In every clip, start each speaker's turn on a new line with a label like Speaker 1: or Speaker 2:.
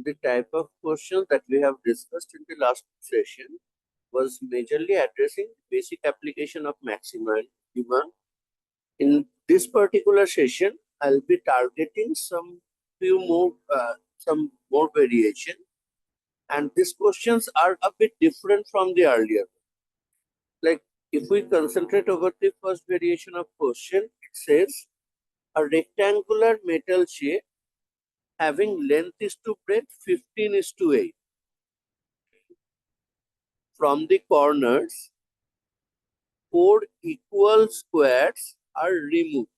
Speaker 1: the type of question that we have discussed in the last session was majorly addressing basic application of maxima and minima. In this particular session, I'll be targeting some more variation, and these questions are a bit different from the earlier. Like if we concentrate over the first variation of question, it says a rectangular metal shape having length is to breadth 15 is to 8. From the corners, 4 equal squares are removed,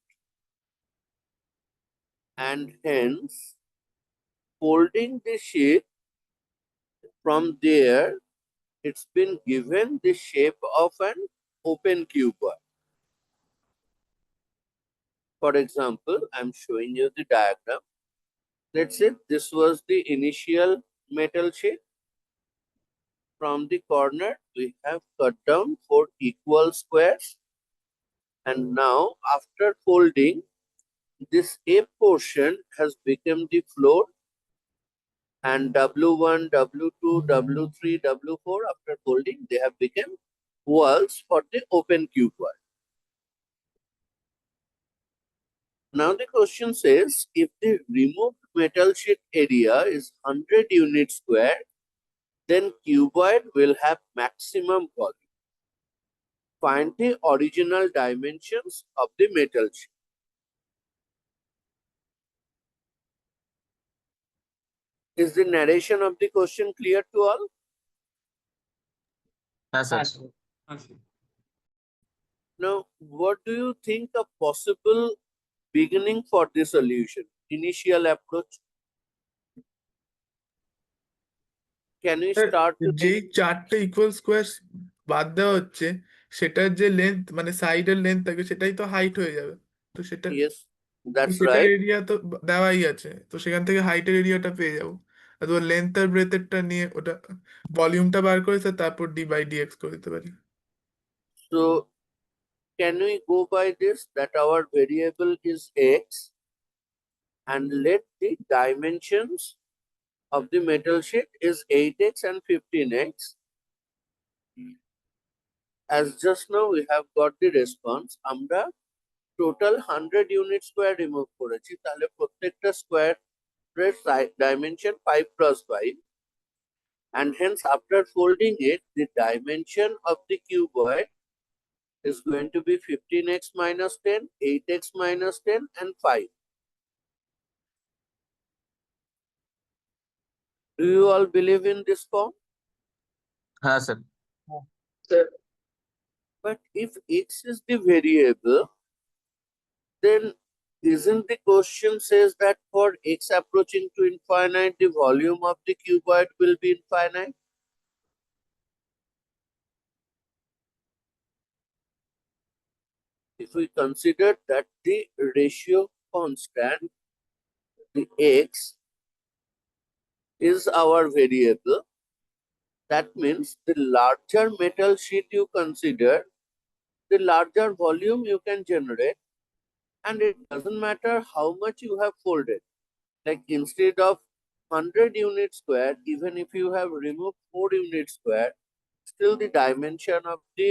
Speaker 1: and hence folding the sheet from there, it's been given the shape of an open cuboid. For example, I'm showing you the diagram. Let's say this was the initial metal sheet. From the corner, we have cut down 4 equal squares. And now, after folding, this A portion has become the floor, and W1, W2, W3, W4, after folding, they have become walls for the open cuboid. Now the question says, if the removed metal sheet area is 100 units square, then cuboid will have maximum volume. Find the original dimensions of the metal sheet. Is the narration of the question clear to all?
Speaker 2: Yes, sir.
Speaker 1: Now, what do you think a possible beginning for the solution? Initial approach? Can we start to
Speaker 3: যেই চারটে equal square বাদ দেওয়া হচ্ছে সেটার যে length মানে সাইডের length থাকে সেটাই তো হাইট হয়ে যাবে, তো সেটা
Speaker 1: Yes, that's
Speaker 3: সেটার
Speaker 1: right.
Speaker 3: এরিয়া তো দেওয়াই আছে, তো সেখান থেকে হাইটের এরিয়াটা পেয়ে যাবো। আর তো লেন্থ আর ব্রেথেরটা নিয়ে ওটা ভলিউমটা বার করেছে তারপর ডি বাই ডিএক্স করে দিতে পারি।
Speaker 1: So can we go by this that our variable is x and let the dimensions of the metal sheet is 8x and 15x? As just now we have got the response, আমরা total 100 unit square remove করেছি, তাহলে প্রত্যেকটা square dimension 5 plus 5, and hence after folding it, the dimension of the cuboid is going to be 15x minus 10, 8x minus 10, and 5. Do you all believe in this form?
Speaker 2: Yes, sir.
Speaker 1: But if x is the variable, then isn't the question says that for x approaching to infinite, the volume of the cuboid will be infinite? If we consider that the ratio constant, the x is our variable, that means the larger metal sheet you consider, the larger volume you can generate, and it doesn't matter how much you have folded. Like instead of 100 unit square, even if you have removed 4 unit square, still the dimension of the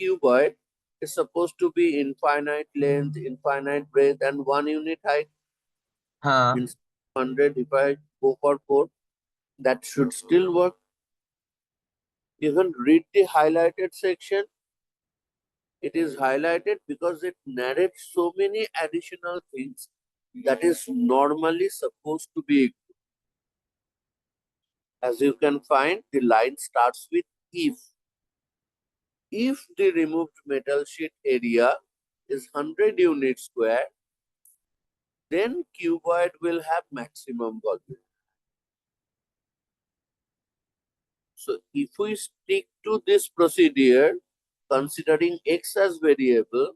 Speaker 1: cuboid is supposed to be infinite length, infinite breadth, and 1 unit height. Instead of 100, if I go for 4, that should still work. Even read the highlighted section. It is highlighted because it narrates so many additional things that is normally supposed to be ignored. As you can find, the line starts with if. If the removed metal sheet area is 100 units square, then cuboid will have maximum volume. So if we stick to this procedure, considering x as variable,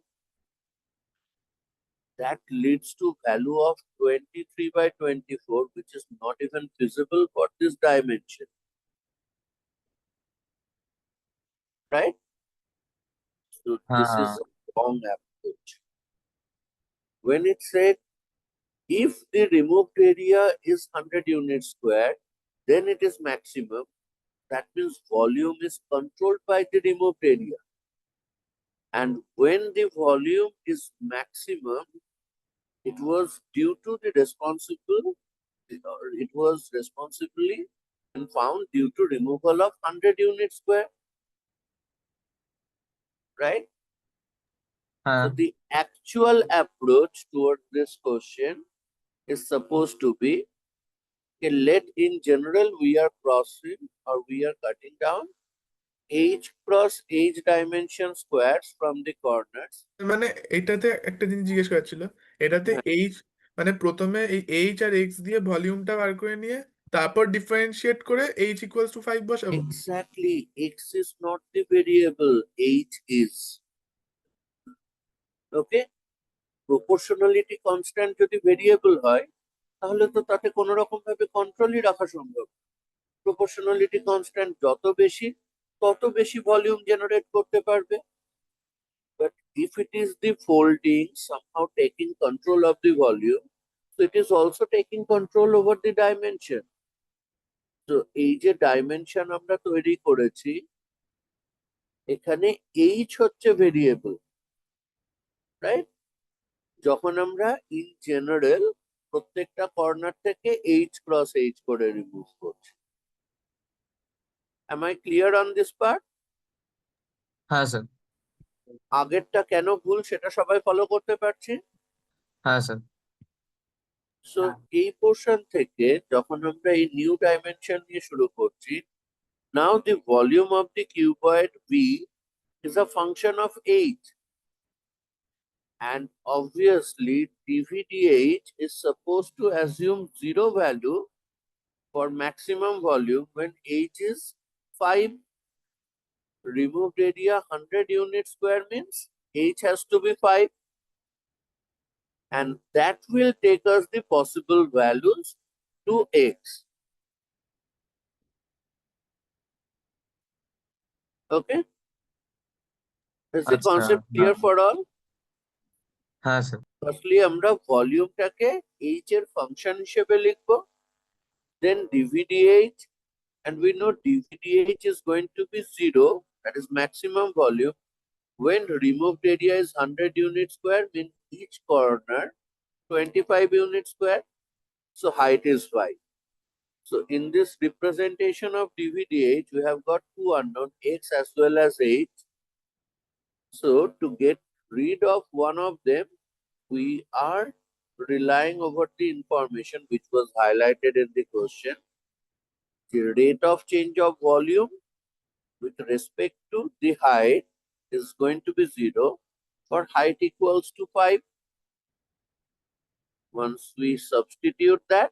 Speaker 1: that leads to value of 23 by 24, which is not even feasible for this dimension. Right? So this is a wrong approach. When it said If the removed area is 100 units square, then it is maximum. That means volume is controlled by the removed area. And when the volume is maximum, it was due to the responsible, or it was responsibly found due to removal of 100 units square, right? So
Speaker 2: হ্যাঁ
Speaker 1: the actual approach towards this question is supposed to be, okay, let in general we are crossing or we are cutting down h cross h dimension squares from the corners.
Speaker 3: মানে এটাতে একটা জিনিস জিজ্ঞেস করার ছিল, এটাতে H মানে প্রথমে এই এইচ আর এক্স দিয়ে ভলিউমটা বার করে নিয়ে তারপর ডিফারেন্সিয়েট করে এইচ ইকুয়ালস টু 5 বসাবো।
Speaker 1: Exactly, x is not the variable, h is. Okay, proportionality constant যদি ভেরিয়েবল হয় তাহলে তো তাতে কোনো রকম ভাবে কন্ট্রোলই রাখা সম্ভব। প্রপোর্শনালিটি কনস্ট্যান্ট যত বেশি তত বেশি ভলিউম জেনারেট করতে পারবে। But if it is the folding somehow taking control of the volume, so it is also taking control over the dimension. So এই যে ডাইমেনশন আমরা তৈরি করেছি, এখানে h হচ্ছে ভেরিয়েবল, রাইট? যখন আমরা ইন জেনারেল প্রত্যেকটা কর্নার থেকে h ক্রস h করে রিমুভ করছি। Am I clear on this part?
Speaker 2: হ্যাঁ স্যার।
Speaker 1: আগেরটা কেন ভুল সেটা সবাই ফলো করতে পারছি?
Speaker 2: হ্যাঁ স্যার।
Speaker 1: সো এই পোর্শন থেকে যখন আমরা এই নিউ ডাইমেনশন নিয়ে শুরু করছি, now the volume of the cuboid V is a function of h, and obviously dvdh is supposed to assume zero value for maximum volume when h is 5. Removed area 100 units square means h has to be 5, and that will take us the possible values to x. Okay, is the
Speaker 2: আচ্ছা
Speaker 1: concept
Speaker 2: হ্যাঁ।
Speaker 1: clear for all?
Speaker 2: হ্যাঁ sir.
Speaker 1: Firstly আমরা ভলিউমটাকে h এর function হিসেবে লিখবো, then dvdh, and we know dvdh is going to be 0, that is maximum volume, when removed area is 100 units square, means each corner 25 units square, so height is 5. So in this representation of dvdh, we have got two unknown, x as well as h. So to get rid of one of them, we are relying over the information which was highlighted in the question. The rate of change of volume with respect to the height is going to be 0 for height equals to 5. Once we substitute that,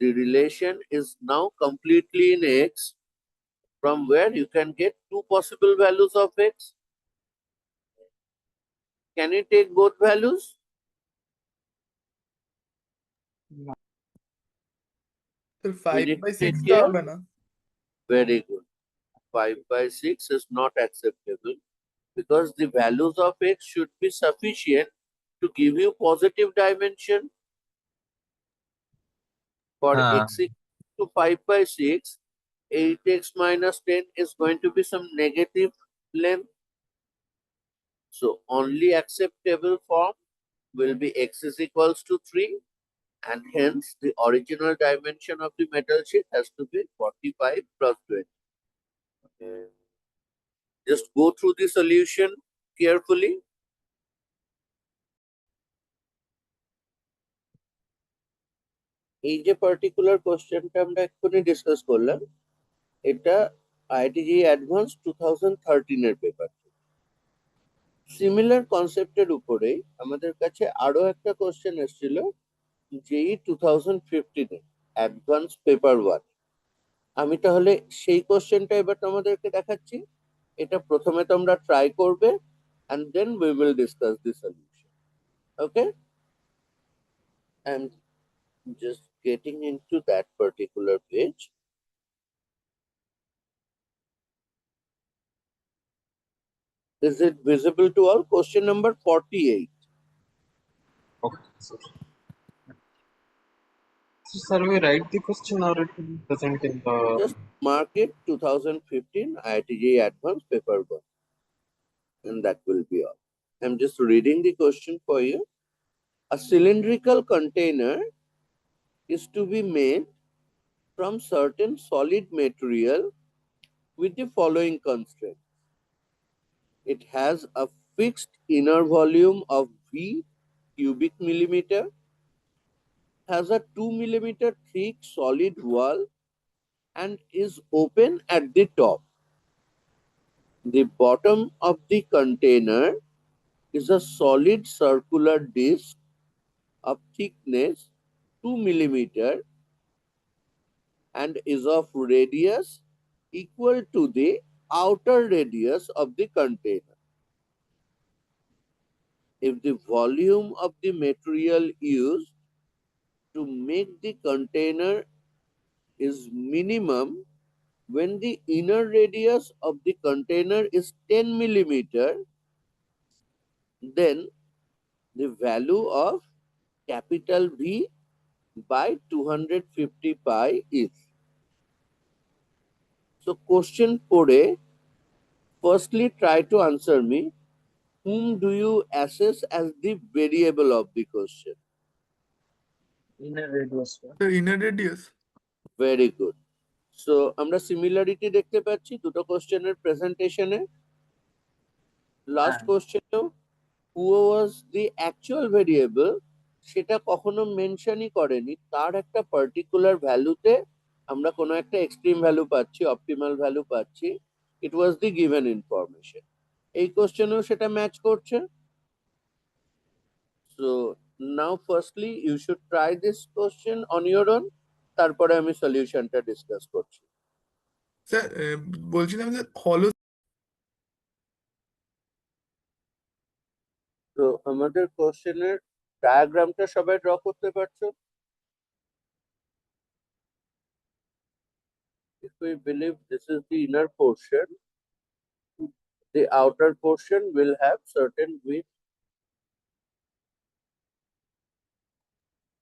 Speaker 1: the relation is now completely in x, from where you can get two possible values of x. Can you take both values?
Speaker 3: তো 5
Speaker 1: Is
Speaker 3: by
Speaker 1: it
Speaker 3: 6 টা
Speaker 1: clear?
Speaker 3: হবে না?
Speaker 1: Very good. 5 by 6 is not acceptable because the values of x should be sufficient to give you positive dimension. For
Speaker 2: হ্যাঁ
Speaker 1: x equal to 5 by 6, 8x minus 10 is going to be some negative length. So only acceptable form will be x is equals to 3, and hence the original dimension of the metal sheet has to be 45 plus 20. Just go through the solution carefully. এই যে particular কোশ্চেনটা আমরা এক্ষুনি discuss করলাম, এটা IITG advance 2013 এর paper. Similar কনসেপ্টের উপরে আমাদের কাছে আরো একটা কোশ্চেন এসেছিল জেই 2015 এ, অ্যাডভান্স পেপার 1। আমি তাহলে সেই কোশ্চেনটা এবার তোমাদেরকে দেখাচ্ছি। এটা প্রথমে তোমরা ট্রাই করবে, and then we will discuss the solution. Okay, I'm just getting into that particular page. Is it visible to all? Question number 48.
Speaker 2: Okay, sir. So, sir, we write the question or it will be present in the.
Speaker 1: Just mark it 2015 IIT Advanced Paper 1, and that will be all. I'm just reading the question for you. A cylindrical container is to be made from certain solid material with the following constraint. It has a fixed inner volume of V cubic millimeter, has a 2 millimeter thick solid wall, and is open at the top. The bottom of the container is a solid circular disc of thickness 2 millimeter and is of radius equal to the outer radius of the container. If the volume of the material used to make the container is minimum when the inner radius of the container is 10 millimeter, then the value of capital V by 250 pi is. So question 4a, firstly try to answer me, whom do you assess as the variable of the question?
Speaker 2: Inner radius, sir.
Speaker 3: The inner radius.
Speaker 1: Very good. So আমরা similarity দেখতে পাচ্ছি দুটো কোশ্চেনের প্রেজেন্টেশনে। Last
Speaker 2: হ্যাঁ
Speaker 1: কোশ্চেনেও who was the actual variable সেটা কখনো মেনশনই করেনি, তার একটা পার্টিকুলার ভ্যালুতে আমরা কোনো একটা এক্সট্রিম ভ্যালু পাচ্ছি, অপটিমাল ভ্যালু পাচ্ছি। It was the given information. এই কোশ্চেনেও সেটা ম্যাচ করছে। So now firstly you should try this question on your own, তারপরে আমি সলিউশনটা ডিসকাস করছি।
Speaker 3: স্যার বলছিলাম যে হলো
Speaker 1: তো আমাদের কোশ্চেনের ডায়াগ্রামটা সবাই ড্র করতে পারছো? If we believe this is the inner portion, the outer portion will have certain width.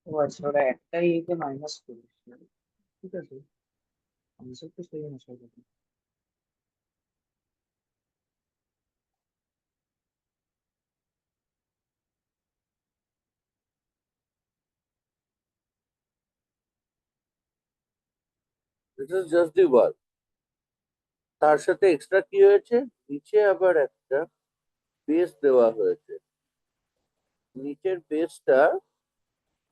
Speaker 2: ও আচ্ছা ওরা একটাই একে মাইনাস করেছে ঠিক আছে আনসার তো সেই অনুসারে হবে।
Speaker 1: This is just the wall. তার সাথে এক্সট্রা কি হয়েছে, নিচে আবার একটা বেস দেওয়া হয়েছে। নিচের বেসটা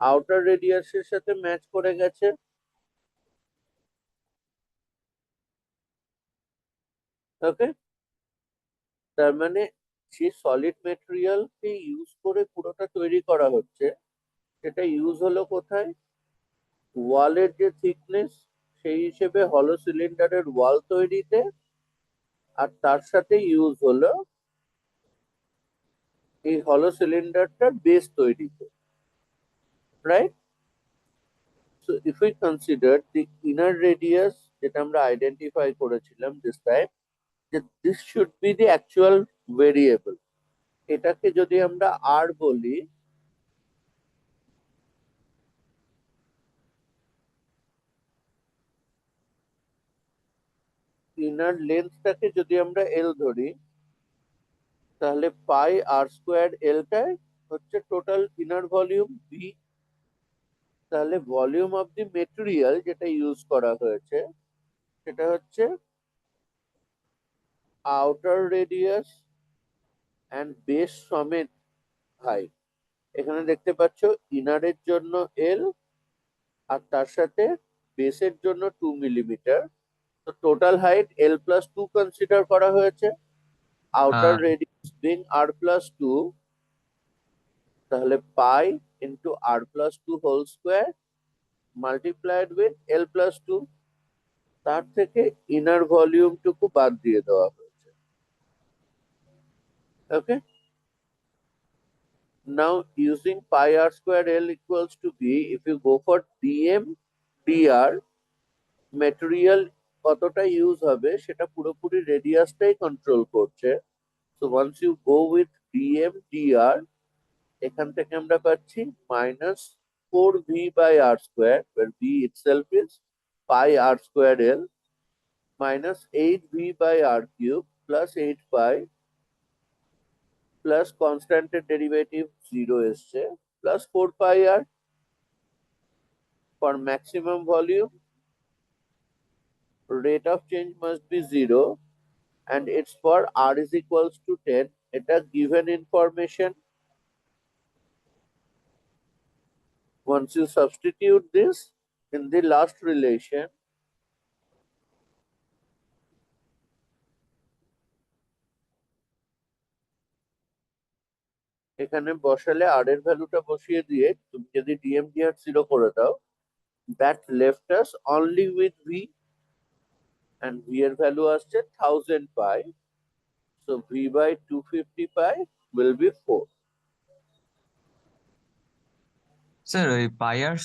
Speaker 1: আউটার রেডিয়াসের সাথে ম্যাচ করে গেছে। ওকে, তার মানে যে সলিড মেটেরিয়ালকে ইউজ করে পুরোটা তৈরি করা হচ্ছে, সেটা ইউজ হলো কোথায়? ওয়ালের যে থিকনেস সেই হিসেবে হলো সিলিন্ডারের ওয়াল তৈরিতে, আর তার সাথে ইউজ হলো এই হলো সিলিন্ডারটার বেস তৈরিতে, right? So if we consider the inner radius, যেটা আমরা আইডেন্টিফাই করেছিলাম দিস টাইম, যে this should be the actual variable. এটাকে যদি আমরা আর বলি, ইনার লেন্থটাকে যদি আমরা এল ধরি, তাহলে পাই আর স্কোয়ার এলটাই হচ্ছে টোটাল ইনার ভলিউম ভি। তাহলে ভলিউম অফ দি মেটেরিয়াল যেটা ইউজ করা হয়েছে সেটা হচ্ছে আউটার রেডিয়াস অ্যান্ড বেস সমেত হাইট। এখানে দেখতে পাচ্ছ ইনারের জন্য এল আর তার সাথে বেসের জন্য 2 মিলিমিটার। তো টোটাল হাইট এল প্লাস 2 কনসিডার করা হয়েছে, আউটার
Speaker 2: হ্যাঁ
Speaker 1: রেডিয়াস বিং আর প্লাস 2, তাহলে pi into R plus 2 whole square multiplied with L plus 2। তার থেকে ইনার ভলিউমটুকু বাদ দিয়ে দেওয়া হয়েছে। Okay, now using pi r square L equals to V, if you go for dm dr, material কতটা use হবে সেটা পুরোপুরি রেডিয়াসটাই কন্ট্রোল করছে। So once you go with dm dr, এখান থেকে আমরা পাচ্ছি -4v/r², where v itself is pi r² L, -8v/r³ plus 8 pi plus constant derivative 0 এসছে plus 4 pi r. For maximum volume, rate of change must be 0 and it's for r is equals to 10. এটা given information. Once you substitute this in the last relation, এখানে বসালে r এর ভ্যালুটা বসিয়ে দিয়ে তুমি যদি dm/dr 0 করে দাও, that left us only with v, and v এর ভ্যালু আসছে 1000 pi, so v/250 pi will be 4.
Speaker 4: Sir ওই পাই আর